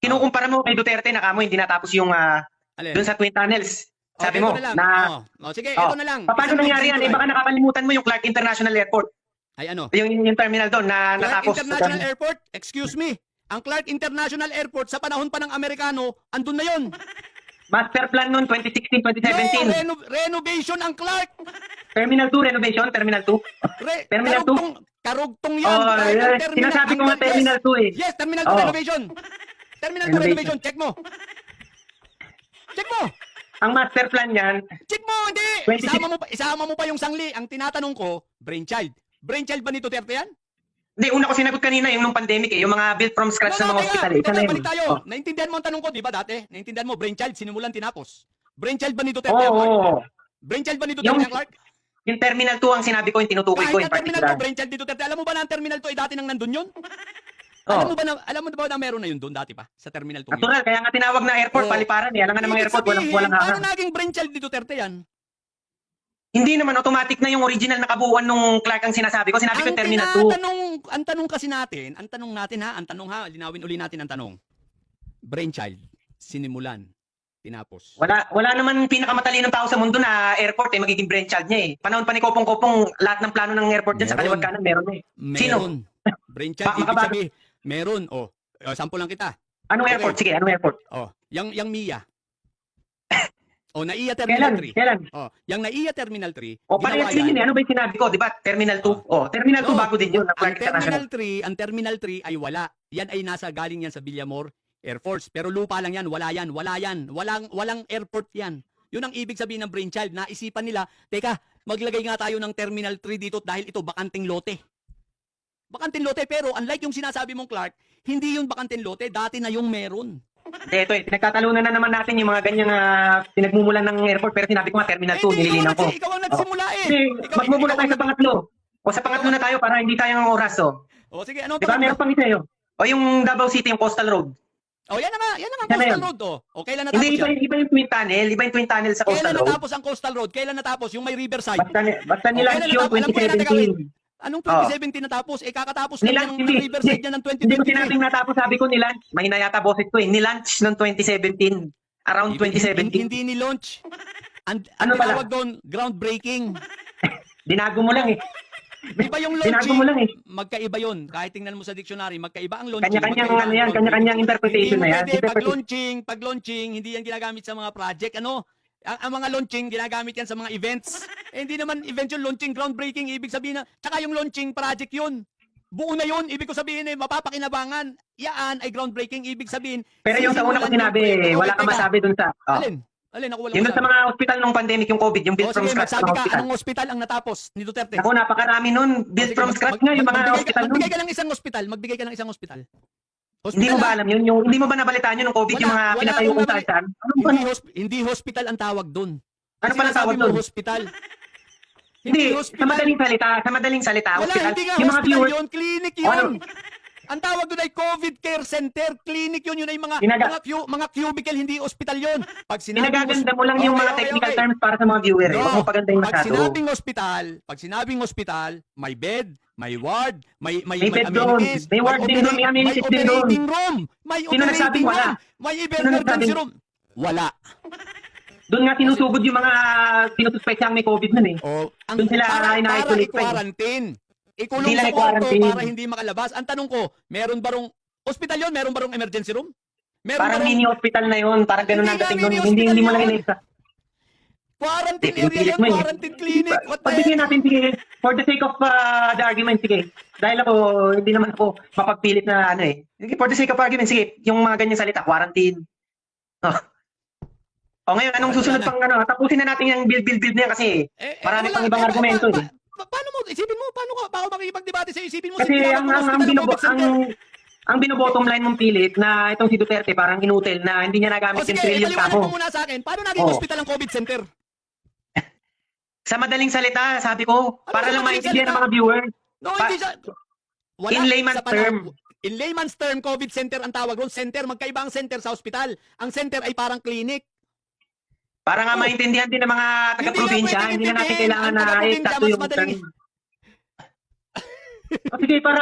kinukumpara mo kay Duterte na kamo hindi natapos yung doon sa Twin Tunnels. Sabi mo na sige, ito na lang. Paano nangyari yan? Baka nakakalimutan mo yung Clark International Airport. Ay ano? Yung terminal doon na Clark natapos. International Airport, excuse me. Ang Clark International Airport sa panahon pa ng Amerikano, andun na yon. Master plan noon 2016, 2017. No, renovation ang Clark. Terminal 2 renovation, Terminal 2. Terminal 2. Karugtong yan. Sinasabi ko nga Terminal 2 eh. Yes, Terminal 2 renovation. Terminal 2 renovation, check mo. Check mo. Ang master plan niyan. Check mo, hindi. Isama mo pa yung sangli. Ang tinatanong ko, brainchild. Brainchild ba ni Duterte yan? Hindi, una ko sinagot kanina yung nung pandemic yung mga built from scratch na mga hospital eh. Balik tayo. Naintindihan mo ang tanong ko, di ba dati? Naintindihan mo, brainchild, sinimulan tinapos. Brainchild ba ni Duterte yan, Clark? Brainchild ba ni Duterte yan, Clark? Yung Terminal 2 ang sinabi ko, yung tinutukoy ko in Terminal particular. 2, brainchild ni Duterte. Alam mo ba na ang Terminal 2 ay dati nang nandun yun? Alam mo ba na meron na yun doon dati pa? Sa Terminal 2? Natural, kaya nga tinawag na airport, paliparan eh. Alam nga namang airport, walang paano naging brainchild ni Duterte yan? Hindi naman automatic na yung original na kabuuan nung Clark ang sinasabi ko. Sinabi ko Terminal 2. Ang tanong kasi natin, linawin uli natin ang tanong. Brainchild, sinimulan, tinapos. Wala naman pinakamatalinong tao sa mundo na airport eh, magiging brainchild niya eh. Panahon pa ni Kopong-Kopong, lahat ng plano ng airport dyan sa kaliwat kanan meron eh. Sino? Brainchild, ibig sabihin, meron. Sample lang kita. Anong airport? Sige, anong airport? Yang MIA. NAIA Terminal 3. Kailan? Yung NAIA Terminal 3. Parehas din yun eh. Ano ba yung sinabi ko? Di ba? Terminal 2. Terminal 2 bago din yun. Ang Terminal 3 ay wala. Yan ay galing yan sa Villamor Air Force. Pero lupa lang yan. Wala yan. Walang airport yan. Yun ang ibig sabihin ng brainchild. Naisipan nila, teka, maglagay nga tayo ng Terminal 3 dito dahil ito bakanting lote. Bakanting lote. Pero unlike yung sinasabi mong Clark, hindi yun bakanting lote. Dati na yung meron. Ito eh, pinagtatalunan na naman natin yung mga ganyang pinagmumulan ng airport pero sinabi ko nga Terminal 2, nililinaw ko. Ikaw ang nagsimula eh. Magmumula tayo sa pangatlo. O sa pangatlo na tayo para hindi tayo ng oras sige, ano diba meron pang isa yun? O yung Davao City, yung Coastal Road. Yan na nga, Coastal Road kailan natapos yan? Hindi, iba yung Twin Tunnel, iba yung Twin Tunnel sa Coastal Road. Kailan natapos ang Coastal Road? Kailan natapos yung may Riverside? Basta nilaunch yun 2017. Anong 2017 natapos? Kakatapos lang ng Riverside niya ng 2023. Hindi ko sinabing natapos, sabi ko nilaunch. Mahina yata boses ko eh. Nilaunch ng 2017. Around 2017. Hindi ni-launch. Ano pala? Tawag doon, groundbreaking. Dinago mo lang eh. Iba yung launching. Magkaiba yun. Kahit tingnan mo sa dictionary, magkaiba ang launching. Kanya-kanyang interpretation na yan. Pag launching, hindi yan ginagamit sa mga project. Ang mga launching, ginagamit yan sa mga events. Hindi naman event yung launching, groundbreaking, ibig sabihin na, tsaka yung launching project yun. Buo na yun, ibig ko sabihin mapapakinabangan. Yan ay groundbreaking, ibig sabihin. Pero yung sa una ko sinabi, wala ka masabi dun sa... Alin, ako wala masabi. Yung sa mga hospital nung pandemic, yung COVID, yung built from scratch na hospital. Anong hospital ang natapos ni Duterte? Ako, napakarami nun. Built from scratch nga yung mga hospital nun. Magbigay ka ng isang hospital. Hindi mo ba alam yun? Hindi mo ba nabalitaan yun ng COVID yung mga pinatayong kung saan? Hindi hospital ang tawag doon. Ano pala tawag doon? Hospital. Hindi, sa madaling salita, hospital. Hindi nga hospital yun, clinic yun. Ang tawag doon ay COVID Care Center, clinic yun ay mga cubicle, hindi hospital yun. Pinagaganda mo lang yung mga technical terms para sa mga viewer. Huwag mo pagandahin masyado. Pag sinabing hospital, may bed, may ward, may bed doon, may ward din doon, may amenities din doon. May sino nagsabing wala? May emergency room. Wala. Doon nga sinusugod yung mga sinususpetsang may COVID nun eh. Doon sila ina-isolate pa. Ikulong sa kwarto para hindi makalabas. Ang tanong ko, meron barong hospital yun? Meron barong emergency room? Parang mini hospital na yun. Parang ganun ang dating doon. Hindi mo lang inextra. Quarantine area yan, quarantine clinic. Pagbigyan natin, sige. For the sake of the argument, sige. Dahil ako, hindi naman ako mapagpilit na ano eh. Sige, for the sake of argument, sige. Yung mga ganyang salita, quarantine. Ngayon, anong susunod pang ano? Tapusin na natin yung build na yan kasi marami pang ibang argumento eh. Paano mo, isipin mo, paano ako makikipag-debate sa isipin mo? Kasi ang binobottom line mong pilit na itong si Duterte parang inutil na hindi niya nagamit yung trillion kamo. Mo muna sa akin, paano naging hospital ang COVID center? Sa madaling salita, sabi ko, para lang maintindihan ng mga viewers. No, hindi siya. In layman's term. In layman's term, COVID center ang tawag doon. Center, magkaiba ang center sa hospital. Ang center ay parang clinic. Para nga maintindihan din ng mga taga-probinsya, hindi na natin kailangan na eksakto yung term. O sige, para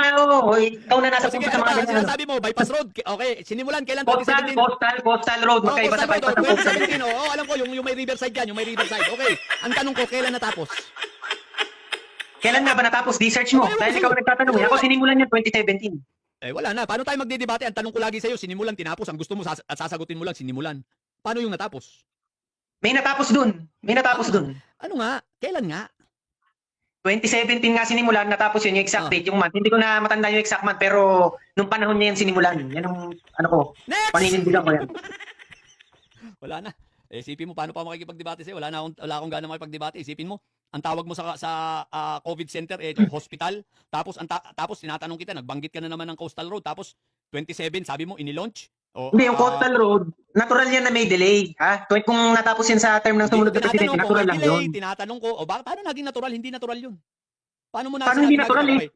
ikaw na nasa O sige, punto sa ano mga pa? ganyan. Sinasabi mo, bypass road. Okay, sinimulan kailan? Coastal, 2017? coastal road. Oh, Magkaiba sa coastal road. bypass ng coastal. 2017. Oo, alam ko, yung may riverside yan, yung may riverside. Okay, ang tanong ko, kailan natapos? Kailan nga ba natapos? Research mo. Ewan ko Dahil sa'yo. ikaw ang nagtatanong. Ako sinimulan yan 2017. Wala na. Paano tayo magdidebate? Ang tanong ko lagi sa'yo, sinimulan, tinapos. Ang gusto mo, at sasagutin mo lang, sinimulan. Paano yung natapos? May natapos dun. May natapos dun. Ano nga? Kailan nga? 2017 nga sinimulan, natapos yun, yung exact date, yung month. Hindi ko na matanda yung exact month, pero nung panahon niya yan sinimulan. Yan ang, ano ko, Next! paninindigan ko yan. Wala na. Isipin mo, paano pa makikipagdebate sa'yo? Wala akong gana makipagdebate. Isipin mo, ang tawag mo sa COVID center, hospital. Tapos, tapos tinatanong kita, nagbanggit ka na naman ng Coastal Road. Tapos, 27, sabi mo, inilaunch. Hindi, yung coastal road, natural yan na may delay. Ha? Kung natapos yan sa term ng sumunod na presidente, natural lang yun. Tinatanong ko, paano naging natural? Hindi natural yun. Paano mo Paano hindi natural eh? Okay.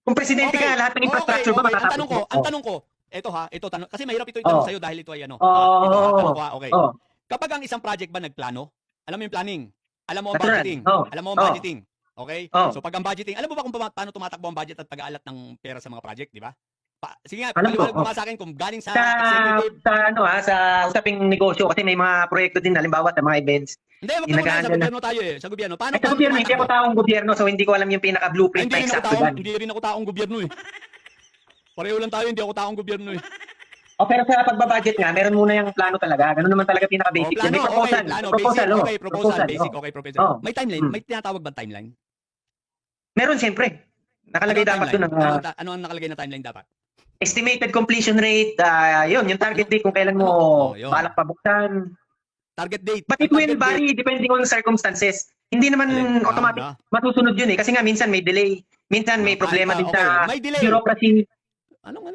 Kung presidente ka, lahat ng infrastructure ba matatapos? Ang tanong ko, kasi mahirap ito itanong sa'yo dahil ito ay ano. Okay. Oh. Kapag ang isang project ba nagplano, alam mo yung planning, alam mo ang Natural. budgeting, Oh. alam mo ang Oh. budgeting. Okay? Oh. So pag ang budgeting, alam mo ba kung paano tumatakbo ang budget at pag-aalat ng pera sa mga project, di ba? Sige nga, Alam ko, paliwanag mo nga sa akin kung galing sa Sa, executive. sa usaping negosyo, kasi may mga proyekto din, halimbawa sa mga events. Hindi, wag Yung na muna sa nag-aandal na- gobyerno tayo eh. Sa gobyerno. Paano Sa gobyerno, hindi ako taong gobyerno, so hindi ko alam yung pinaka-blueprint Hindi na rin ako exacto taong, yan. hindi rin ako taong gobyerno eh. Pareho lang tayo, hindi ako taong gobyerno eh. O pero sa pagbabudget nga, meron muna yung plano talaga. Ganun naman talaga pinaka-basic. Plano, May proposal. okay, plano, proposal, basic, oh. okay, proposal, basic, oh. okay, proposal. Oh. May timeline, Hmm. may tinatawag ba timeline? Meron siyempre. Nakalagay Ano ang dapat doon timeline? ang Ano ang nakalagay na timeline dapat? estimated completion rate, yun, yung target date kung kailan mo Yun. balak pabuksan. Target date. But it will vary depending on circumstances. Hindi naman automatic masusunod yun eh. Kasi nga minsan may delay. Minsan may problema din sa May delay. bureaucracy. Anong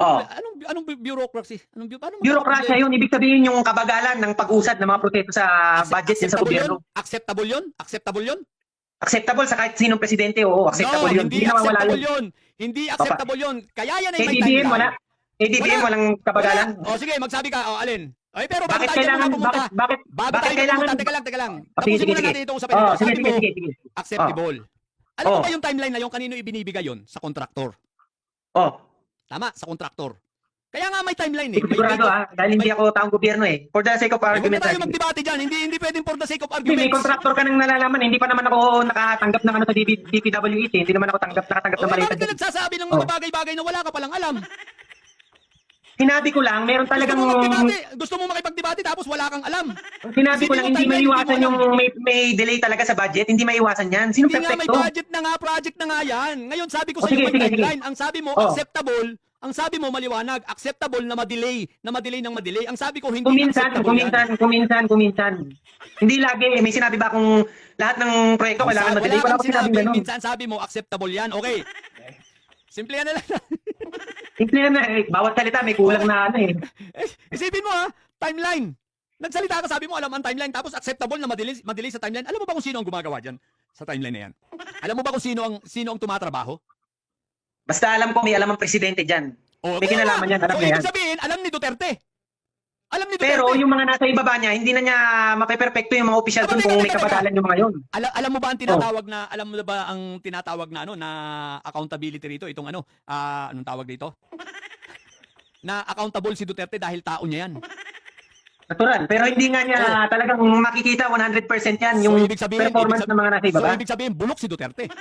bureaucracy? Paano Bureaucracy yun. Ibig sabihin yung kabagalan ng pag-usad ng mga proseso sa budget din sa gobyerno. Acceptable yun? Acceptable yun? Acceptable sa kahit sinong presidente, oo. Acceptable yun. Hindi nawawala acceptable yun. Hindi acceptable yun. Kaya yan ay may ADBM timeline. wala. ADBM walang kabagalan. O sige, magsabi ka. Alin? Ay, pero bago Bakit tayo kailangan, pumunta, bakit bago tayo kailangan, pumunta, teka lang. Sige, Tapusin sige, muna sige. natin itong usapin nito. Sige, Sabi mo, sige. acceptable. Alam mo ba yung timeline na yun, kanino ibinibigay yun? Sa kontraktor. Tama, sa kontraktor. Kaya nga may timeline eh. Hindi sigurado dahil hindi ako taong gobyerno eh. For the sake of Huwag argument. na tayo magdebate dyan. Hindi pwedeng for the sake of Hindi, may arguments. contractor ka nang nalalaman. Hindi pa naman ako nakatanggap ng ano sa DPWET. Hindi naman ako nakatanggap ng balita. Bakit ka nagsasabi ng mga bagay-bagay na wala ka palang alam? Sinabi ko lang, meron talagang... Gusto mo makipagdebate tapos wala kang alam. Sinabi ko lang, hindi maiwasan yung may delay talaga sa budget. Hindi maiwasan yan. Sino Hindi nga may perfecto? budget na nga, project na nga yan. Ngayon sabi ko sa Sige, iyo may sige. timeline. Ang sabi mo acceptable. Ang sabi mo maliwanag, acceptable na ma-delay ng ma-delay. Ang sabi ko hindi acceptable yan. Kuminsan. Hindi lagi. May sinabi ba kung lahat ng proyekto kailangan ma-delay? Wala ko sinabing ganun. Minsan sabi mo acceptable yan. Okay. Simple yan na lang. Simple yan na. Bawat salita may kulang na ano eh. Isipin mo timeline. Nagsalita ka, sabi mo alam ang timeline, tapos acceptable na ma-delay sa timeline. Alam mo ba kung sino ang gumagawa dyan sa timeline na yan? Alam mo ba kung sino ang tumatrabaho? Basta alam ko may alam ang presidente dyan. May kinalaman yan, alam niya yan. Ibig sabihin, alam ni Duterte. Alam ni Duterte. Pero yung mga nasa ibaba niya, hindi na niya mapeperfecto yung mga opisyal dun kung may kabagalan yung mga yun. Alam mo ba ang tinatawag na na accountability rito, itong anong tawag dito? Na accountable si Duterte dahil tao niya yan. Natural. Pero hindi nga niya talagang makikita 100% yan yung performance ng mga nasa ibaba. So ibig sabihin, bulok si Duterte.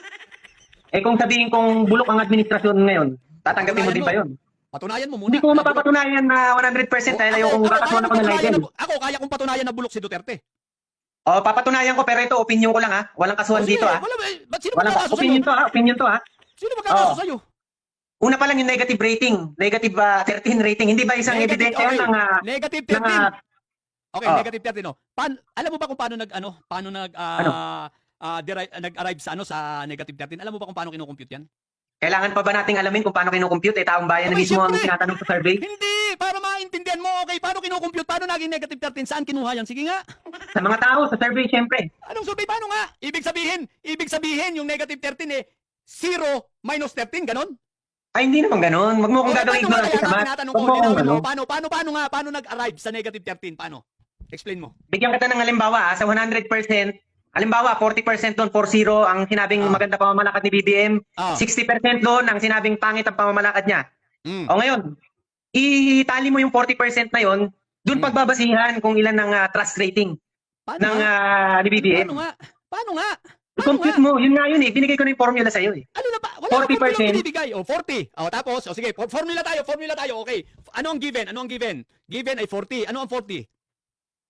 Kung sabihin kong bulok ang administrasyon ngayon, tatanggapin mo din ba yun? Patunayan mo muna. Hindi ko mapapatunayan na 100% dahil ayokong kakasuhan ako ng libel. Ako, kaya kong patunayan na bulok si Duterte. Papatunayan ko pero ito, opinion ko lang Walang kasuhan dito Ba't sino Walang magkakaso sa'yo? opinion to Sino magkakaso sa'yo? Una pa lang yung negative rating. Negative 13 rating. Hindi ba isang ebidensya yan ng... Negative 13. Okay, negative 13 no. Alam mo ba kung paano nag-arrive sa negative 13? Alam mo ba kung paano kino-compute yan? Kailangan pa ba nating alamin kung paano kino-compute? Taong bayan na mismo ang tinatanong sa survey? Hindi! Para maintindihan mo, okay, paano kino-compute? Paano naging negative 13? Saan kinuha yan? Sige nga. Sa mga tao, sa survey, syempre. Anong survey? Paano nga? Ibig sabihin, yung negative 13 0 minus 13, ganon? Ay, hindi naman ganon. Wag mo kong gagawin ignorant sa math. Paano nag-arrive sa negative 13? Paano? Explain mo. Bigyan kita ng halimbawa, sa 100% Halimbawa, 40% doon, 40 ang sinabing maganda pamamalakad ni BBM, Ah. 60% doon ang sinabing pangit ang pamamalakad niya. Mm. O ngayon, itali mo yung 40% na yon, doon pagbabasihan kung ilan ng trust rating Paano ng nga? ni BBM. Paano nga? Paano nga? Paano I-compute nga? mo, yun nga yun eh. Binigay ko na yung formula sa'yo eh. Ano na ba? Wala na 40%. formula binibigay. O, 40. O, tapos, o sige, formula tayo. Okay. Ano ang given? Given ay 40. Ano ang 40?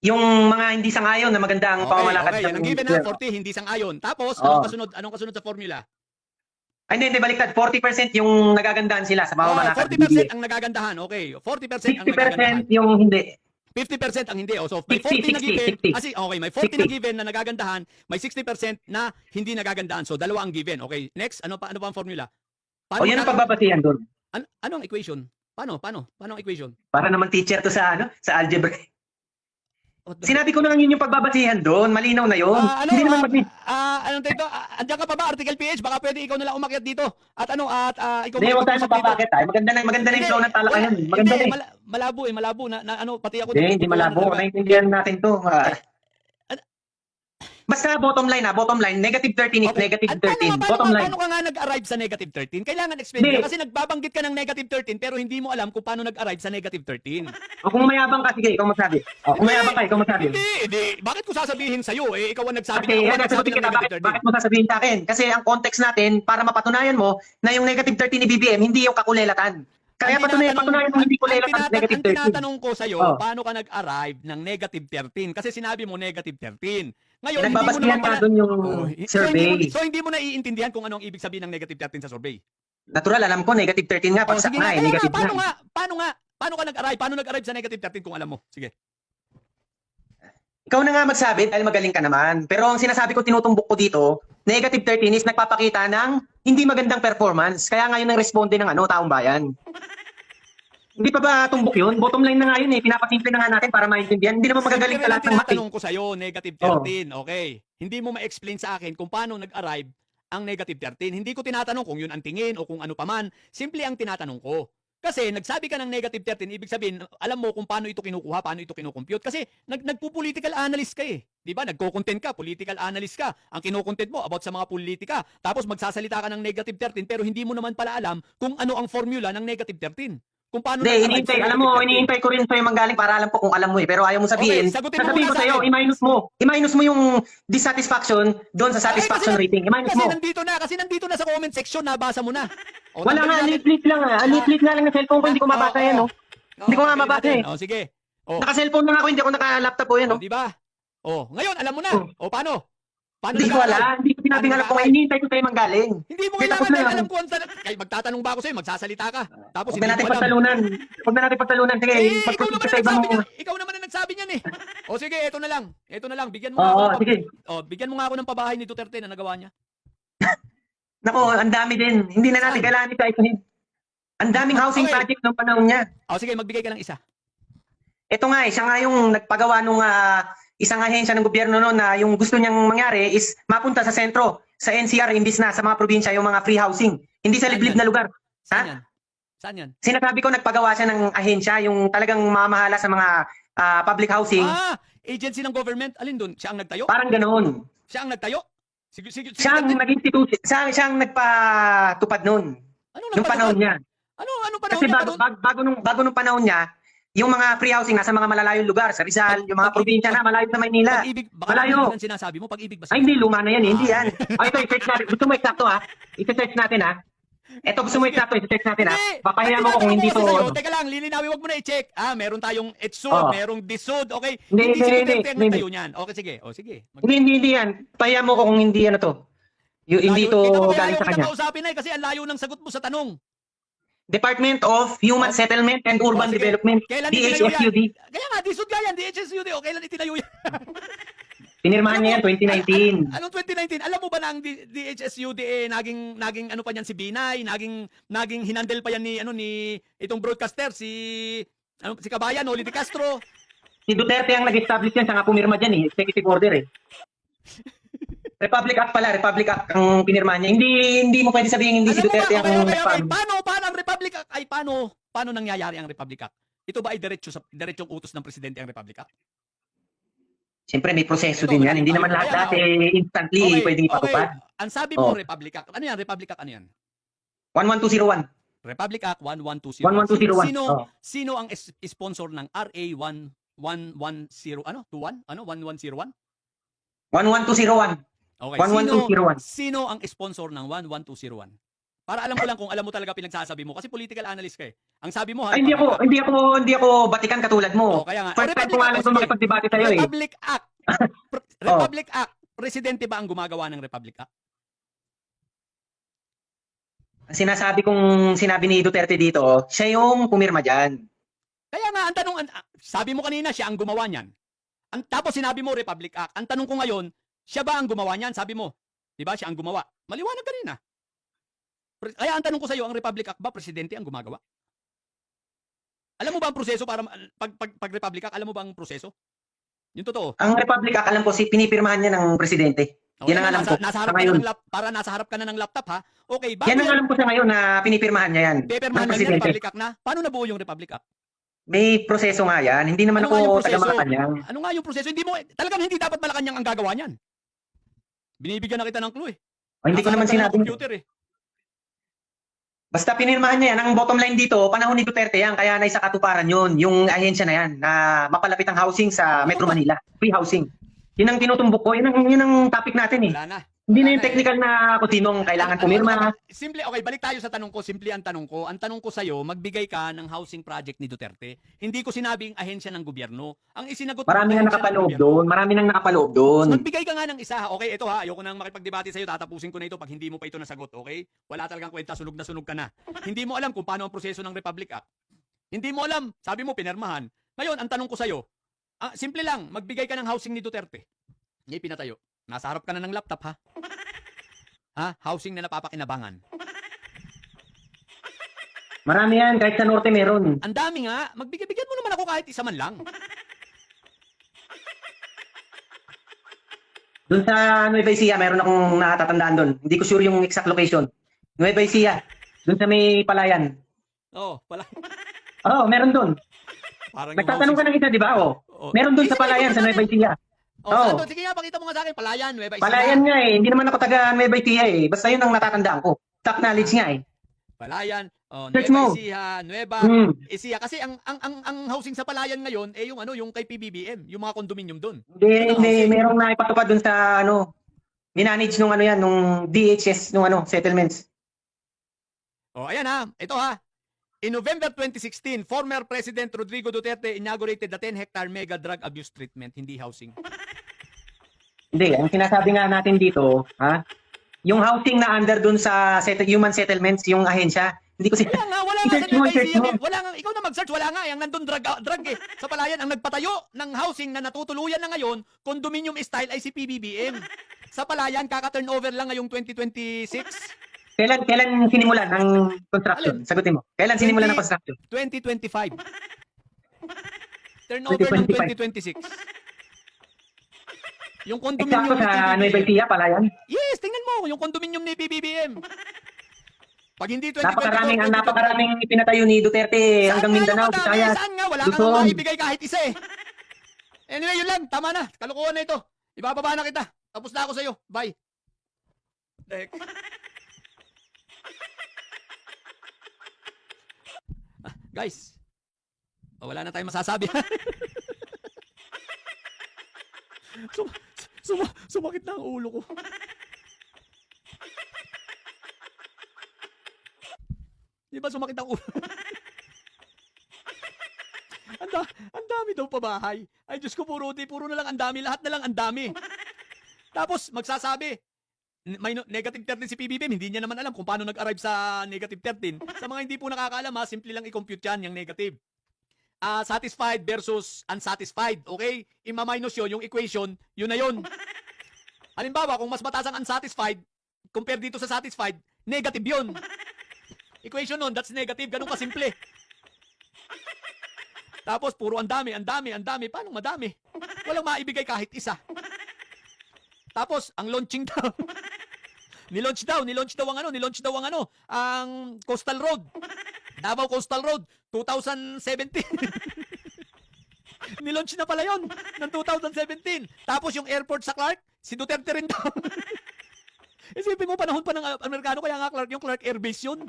Yung mga hindi sangayon na maganda ang pamamalakad. Okay. Yan ang given na 40, hindi sang-ayon. Tapos, anong kasunod sa formula? Ay, hindi, baliktad. 40% yung nagagandahan sila sa pamamalakad. 40% ang nagagandahan. Okay. 40% ang nagagandahan. 60% yung hindi. 50% ang hindi. O, so, may 60, 40 na given. 60. Okay, may 40 na given na nagagandahan, may 60% na hindi nagagandahan. So, dalawa ang given. Okay, next, ano pa ang formula? O yan ang pagbabasihan doon. Ano ang equation? Paano ang equation? Para naman teacher to sa sa algebra. Sinabi ko na lang yun yung pagbabasihan doon. Malinaw na yun. Hindi naman Anong tito? Andiyan ka pa ba, Article PH? Baka pwede ikaw na lang umakyat dito. At ikaw Hindi, huwag tayo mapapakit tayo. Maganda na yung flow ng talakayan. Maganda na eh. Malabo na pati ako. Hindi malabo. Naintindihan natin to. Basta bottom line, negative 13 is negative 13. Bottom line. Paano ka nga nag-arrive sa negative 13? Kailangan explain mo kasi nagbabanggit ka ng negative 13 pero hindi mo alam kung paano nag-arrive sa negative 13. O kung mayabang ka, sige, ikaw magsabi. O kung mayabang ka, ikaw magsabi. Hindi. Bakit ko sasabihin sa'yo? Ikaw ang nagsabi Kasi, na sasabihin kita, bakit mo sasabihin sa akin? Kasi ang context natin, para mapatunayan mo na yung negative 13 ni BBM, hindi yung kakulelatan. Kaya patunayan mo hindi kulelatan negative 13. Ang tinatanong ko sa'yo, paano ka nag-arrive ng negative 13? Kasi sinabi mo negative 13. Ngayon, nagbabasihan nga doon yung survey. So, hindi mo naiintindihan kung ano ang ibig sabihin ng negative 13 sa survey. Natural, alam ko, negative 13 nga. Pagsak na eh, negative na. Paano ka nag-arrive? Paano nag-arrive sa negative 13 kung alam mo? Sige. Ikaw na nga magsabi dahil magaling ka naman. Pero ang sinasabi ko, tinutumbok ko dito, negative 13 is nagpapakita ng hindi magandang performance. Kaya nga yun ang responde ng taong bayan. Hindi pa ba tumbok yun? Bottom line na nga yun eh. Pinapasimple na nga natin para maintindihan. Hindi naman magagaling ka lahat ng math. Tinatanong ko sa'yo, negative 13. Okay. Hindi mo ma-explain sa akin kung paano nag-arrive ang negative 13. Hindi ko tinatanong kung yun ang tingin o kung ano paman. Simple ang tinatanong ko. Kasi nagsabi ka ng negative 13, ibig sabihin, alam mo kung paano ito kinukuha, paano ito kinukompute. Kasi nagpo-political analyst ka eh. Di ba? Nagko-content ka, political analyst ka. Ang kinukontent mo about sa mga politika. Tapos magsasalita ka ng negative 13 pero hindi mo naman pala alam kung ano ang formula ng negative 13. Kung paano iniintay ko rin sa'yo manggaling para alam ko kung alam mo eh. Pero ayaw mo sabihin. Okay, sasabihin ko sa'yo, i-minus mo. I-minus mo yung dissatisfaction doon sa satisfaction rating. I-minus mo. Kasi nandito na sa comment section, nabasa mo na. Wala nga, lit lang ah. Lit nga lang ng cellphone ko, hindi ko mabasa yan. Hindi ko nga mabasa eh. Sige. Naka-cellphone lang ako, hindi ako naka-laptop po yan. Di ba? Ngayon, alam mo na. Paano? Hindi ko alam. Hindi ko sinabing alam kung iniintay ko sa'yo manggaling. Hindi mo kailangan alam kung ano. Magtatanong ba ako sa'yo, magsasalita ka. Tapos Huwag na natin pagtalunan. Sige, mag-proceed ka sa ibang ikaw naman ang nagsabi niyan eh. Sige, ito na lang. Bigyan mo nga ako. Sige. Bigyan mo nga ako ng pabahay ni Duterte na nagawa niya. Nako, ang dami din. Hindi na natin kailangan ito. Ang daming housing project ng panahon niya. Sige, magbigay ka ng isa. Ito nga siya nga yung nagpagawa nung isang ahensya ng gobyerno noon na yung gusto niyang mangyari is mapunta sa sentro, sa NCR, imbis na sa mga probinsya yung mga free housing. Hindi sa liblib na lugar. Saan yan? Sinasabi ko nagpagawa siya ng ahensya, yung talagang mamahala sa mga public housing. Agency ng government. Alin dun? Siya ang nagtayo? Parang ganoon. Siya ang nagtayo? Siya ang nag-institute, siya ang nagpatupad noon. Yung panahon niya. Ano panahon Kasi niya? bago nung panahon niya, yung mga free housing nasa mga malalayong lugar, sa Rizal, yung mga probinsya na malayo sa Maynila. Malayo. Sinasabi mo, pag-ibig ba? Ay, hindi, luma na yan, hindi yan. Ito, i-search natin. Gusto mo eksakto ha? I-search natin ha? Ito, gusto mo eksakto, i-search natin ha? Papahiya mo ko kung hindi to. Teka lang, lilinawin, wag mo na i-check. Meron tayong etsud, merong disud, okay? Hindi. Tayo niyan. Okay, sige. Sige. Hindi yan. Pahiya mo ko kung hindi ano to. Hindi to galing sa kanya. Kausapin na kasi ang layo ng sagot mo sa tanong. Department of Human Settlement and Urban Development, DHSUD. Kaya nga, disud nga yan, DHSUD. O, kailan itinayo yan? Pinirmahan niya yan, 2019. Anong 2019? Alam mo ba na ang DHSUD naging ano pa yan si Binay, naging hinandle pa yan ni itong broadcaster si Kabayan, Oli de Castro. Si Duterte ang nag-establish yan, siya nga pumirma dyan eh, executive order eh. Republic Act ang pinirmahan niya. Hindi mo pwede sabihin hindi si Duterte ang Paano ang Republic Act? Paano nangyayari ang Republic Act? Ito ba ay diretsong utos ng presidente ang Republic Act? Siyempre may proseso Ito, din wala yan. Hindi tayo. naman Kaya lahat nga, instantly pwedeng ipatupad. Ang sabi mo, Oh. Republic Act. Ano yan? Republic Act ano yan? 11201. Republic Act 11201. 11201. Sino Oh. sino ang sponsor ng RA 1110 ano? 21? Ano? 1101? 11201. Okay. 11201. Sino ang sponsor ng 11201? Para alam ko lang kung alam mo talaga pinagsasabi mo kasi political analyst ka eh. Ang sabi mo ha, Ay, hindi ako batikan katulad mo. Oh, kaya nga. First time ko Republic nga Act, lang sige. makipag-debate sa'yo eh. Republic Act. Republic Act. Presidente ba ang gumagawa ng Republic Act? Ang sinabi ni Duterte dito, siya yung pumirma dyan. Kaya nga, ang tanong, sabi mo kanina, siya ang gumawa niyan. Tapos sinabi mo, Republic Act. Ang tanong ko ngayon, siya ba ang gumawa niyan? Sabi mo, di ba, siya ang gumawa. Maliwanag kanina. Kaya ang tanong ko sa iyo, ang Republic Act ba, presidente ang gumagawa? Alam mo ba ang proseso para, pag Republic Act, alam mo ba ang proseso? Yung totoo. Ang Republic Act, alam ko, pinipirmahan niya ng presidente. Yan ang alam ko. Nasa harap ka na ng laptop ha. Okay, Yan ang alam ko sa ngayon na pinipirmahan niya yan. Pipirmahan ng lang yung Republic Act na. Paano nabuo yung Republic Act? May proseso nga yan. Hindi naman Ano nga yung ako proseso? taga Malacanang. Ano nga yung proseso? Talagang hindi dapat Malacanang ang gagawa niyan. Binibigyan na kita ng clue eh. Hindi ko Nasa naman harap ka na ng sinabi. computer eh. Basta pinirmahan niya yan. Ang bottom line dito, panahon ni Duterte yan. Kaya naisa katuparan yun. Yung ahensya na yan na mapalapit ang housing sa Metro Manila. Free housing. Yun ang tinutumbok ko. Yun ang topic natin eh. Wala na. Hindi na Wala yung na technical na kung sinong kailangan pumirma. Simple, okay, balik tayo sa tanong ko. Simple ang tanong ko. Ang tanong ko sa'yo, magbigay ka ng housing project ni Duterte. Hindi ko sinabing ahensya ng gobyerno. Ang isinagot mo, Marami nang ahensya ng nakapaloob gobyerno. doon. Marami nang nakapaloob doon. Magbigay ka nga ng isa. Okay, ito ha. Ayoko nang makipagdebate sa'yo. Tatapusin ko na ito pag hindi mo pa ito nasagot. Okay? Wala talagang kwenta. Sunog na sunog ka na. Hindi mo alam kung paano ang proseso ng Republic Act. Hindi mo alam. Sabi mo, pinirmahan. Ngayon, ang tanong ko sa'yo, simple lang. Magbigay ka ng housing ni Duterte. Hindi pinatayo. Nasa harap ka na ng laptop ha. Ha? Housing na napapakinabangan. Marami yan. Kahit sa norte meron. Ang dami nga. Magbigay-bigyan mo naman ako kahit isa man lang. Doon sa Nueva Ecija, meron akong natatandaan doon. Hindi ko sure yung exact location. Nueva Ecija. Doon sa may palayan. Oo, pala. Oo, meron doon. Parang yung Nagtatanong ka housing- ng isa, di ba? Oo. Oo. Meron doon Sige, sa palayan, sige, sa Nueva Ecija. Oh, Oo. Sando, sige nga, pakita mo nga sa akin. Palayan, Nueva Ecija. Palayan nga eh. Hindi naman ako taga Nueva Ecija eh. Basta yun ang natatandaan ko. Top knowledge nga eh. Palayan. Oh, Search Nueva mo. Ecija, Nueva Hmm. Ecija. Kasi ang housing sa Palayan ngayon, yung kay PBBM, yung mga condominium doon. Hindi. Merong naipatupad doon sa minanage nung nung DHS, nung settlements. Oh, ayan ha. Ito ha. In November 2016, former President Rodrigo Duterte inaugurated the 10-hectare mega drug abuse treatment, hindi housing. Hindi. Ang sinasabi nga natin dito, yung housing na under doon sa human settlements, yung ahensya, hindi ko Wala nga sa I-search mo, Nueva i-search Ecija. mo. Wala nga, ikaw na mag-search, wala nga. Yung nandun drug eh. Sa Palayan, ang nagpatayo ng housing na natutuluyan na ngayon, condominium style ay si PBBM. Sa Palayan, kaka-turnover lang ngayong 2026. Kailan sinimulan ang construction? Alin? Sagutin mo. Kailan sinimulan ang construction? 2025. Turnover ng 2026. Yung Eksakto condominium ni sa Nueva PBBM. Ecija, palayan. Yes, tingnan mo, yung condominium ni PBBM. Pag hindi 2024, Napakaraming ipinatayo ni Duterte hanggang Mindanao, Visayas. Saan nga? Wala Luzon. kang maibigay kahit isa eh. Anyway, yun lang. Tama na. Kalukuhan na ito. Ibababa na kita. Tapos na ako sa'yo. Bye. Dek. Guys. Wala na tayong masasabi. Sumakit na ang ulo ko. Di ba sumakit ang ulo? Ang dami daw pabahay. Ay Diyos ko, puro na lang ang dami. Lahat na lang ang dami. Tapos magsasabi, may negative 13 si PBBM, hindi niya naman alam kung paano nag-arrive sa negative 13. Sa mga hindi po nakakaalam simple lang i-compute yan, yung negative. Satisfied versus unsatisfied, okay? Ima-minus yun, yung equation, yun na yun. Halimbawa, kung mas mataas ang unsatisfied, compare dito sa satisfied, negative yun. Equation nun, that's negative, ganun kasimple. Tapos, puro ang dami. Paano madami? Walang maibigay kahit isa. Tapos, ang launching daw. Nilaunch daw ang Coastal Road. Davao Coastal Road, 2017. Nilaunch na pala yon ng 2017. Tapos yung airport sa Clark, si Duterte rin daw. Isipin mo, panahon pa ng Amerikano, kaya nga Clark, yung Clark Air Base yun.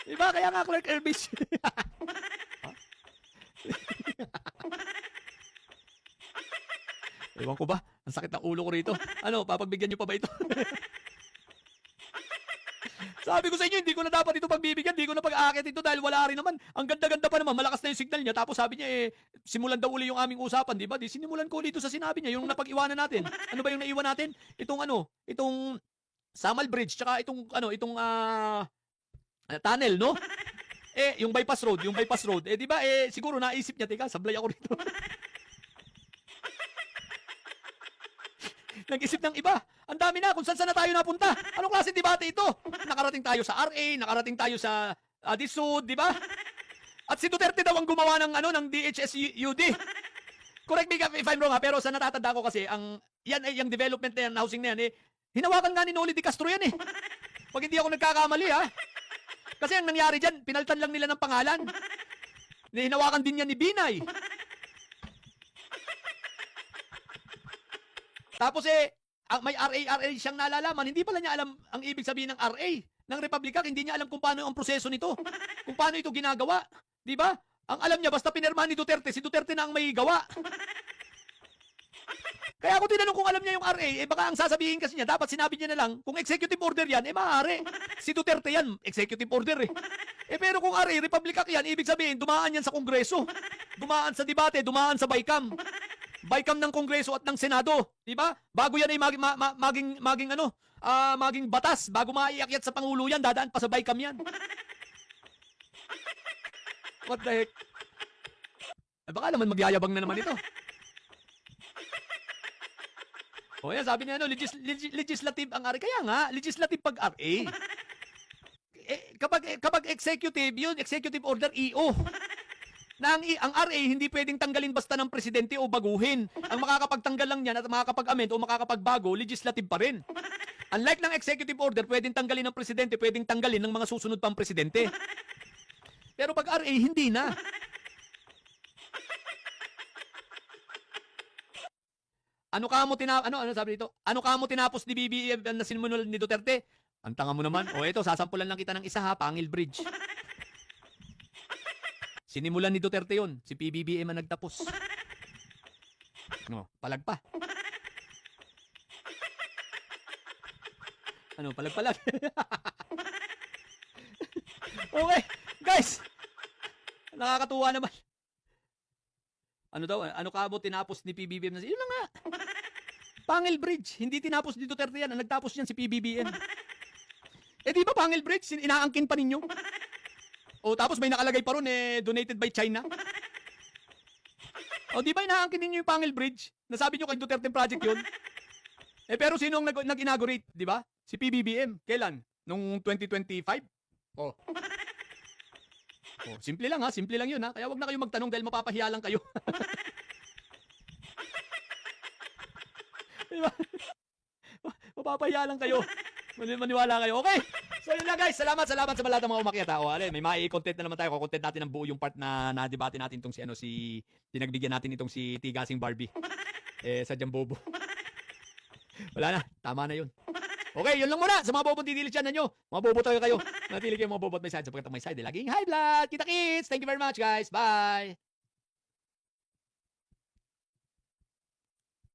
Diba? Kaya nga Clark Air Base. Ewan ko ba? Ang sakit ng ulo ko rito. Ano, papagbigyan nyo pa ba ito? Sabi ko sa inyo, hindi ko na dapat ito pagbibigyan, hindi ko na pag-aakit ito dahil wala rin naman. Ang ganda-ganda pa naman, malakas na yung signal niya. Tapos sabi niya, simulan daw uli yung aming usapan, di ba? Di sinimulan ko ulit ito sa sinabi niya, yung napag-iwanan natin. Ano ba yung naiwan natin? Itong Samal Bridge, tsaka itong tunnel, no? Yung bypass road, di ba? Siguro naisip niya, teka, sablay ako rito. Nag-isip ng iba. Ang dami na kung saan na tayo napunta. Anong klase debate ito? Nakarating tayo sa RA, nakarating tayo sa DSUD, di ba? At si Duterte daw ang gumawa ng DHSUD. Correct me if I'm wrong ha, pero sa natatanda ko kasi yung development na yan, housing na yan hinawakan nga ni Noli de Castro yan eh. Pag hindi ako nagkakamali ha. Kasi ang nangyari diyan, pinaltan lang nila ng pangalan. Hinawakan din yan ni Binay. Tapos may RA siyang nalalaman, hindi pala niya alam ang ibig sabihin ng RA, ng Republika, hindi niya alam kung paano ang proseso nito, kung paano ito ginagawa, di ba? Ang alam niya, basta pinirmahan ni Duterte, si Duterte na ang may gawa. Kaya ako tinanong kung alam niya yung RA, baka ang sasabihin kasi niya, dapat sinabi niya na lang, kung executive order yan, maaari. Si Duterte yan, executive order pero kung RA, Republika yan, ibig sabihin, dumaan yan sa Kongreso, dumaan sa debate, dumaan sa BICAM. BICAM ng Kongreso at ng Senado, di ba? Bago yan ay maging batas, bago maiakyat sa Pangulo yan, dadaan pa sa BICAM yan. What the heck? Baka naman magyayabang na naman ito. O yan, sabi niya, legislative ang RA. Kaya nga, legislative pag RA. Kapag executive, yun, executive order, EO. Na ang RA hindi pwedeng tanggalin basta ng presidente o baguhin. Ang makakapagtanggal lang niyan at makakapag-amend o makakapagbago, legislative pa rin. Unlike ng executive order, pwedeng tanggalin ng presidente, pwedeng tanggalin ng mga susunod pang presidente. Pero pag RA, hindi na. Ano sabi dito? Ano kamo tinapos ni BBM na sinimulan ni Duterte? Ang tanga mo naman. O ito, sasampulan lang kita ng isa ha, Pangil Bridge. Sinimulan ni Duterte yun. Si PBBM ang nagtapos. Palag pa. Palag-palag. Okay, guys. Nakakatuwa naman. Ano ka mo tinapos ni PBBM? Yun na nga. Pangil Bridge. Hindi tinapos ni Duterte yan. Ang nagtapos yan si PBBM. Di ba Pangil Bridge? Inaangkin pa ninyo. Tapos may nakalagay pa ron, donated by China. Di ba inaangkin ninyo yung Pangil Bridge? Nasabi nyo kay Duterte Project yun? Pero sino ang nag-inaugurate, di ba? Si PBBM. Kailan? Nung 2025? Simple lang ha, simple lang yun ha. Kaya wag na kayo magtanong dahil mapapahiya lang kayo. Diba? Mapapahiya lang kayo. Maniwala kayo. Okay. So yun na guys, salamat sa lahat ng mga umakyat ha. May mai-content na naman tayo. Content natin ng buo yung part na na-debate natin itong pinagbigyan natin itong si Tigasing Barbie. Sadyang bobo. Wala na, tama na yun. Okay, yun lang muna. Sa mga bobong didilis dyan nyo. Mga bobo tayo kayo. Natili kayo mga bobo at may side. Sapagkat ang may side, laging high blood. Kita-kits. Thank you very much guys. Bye.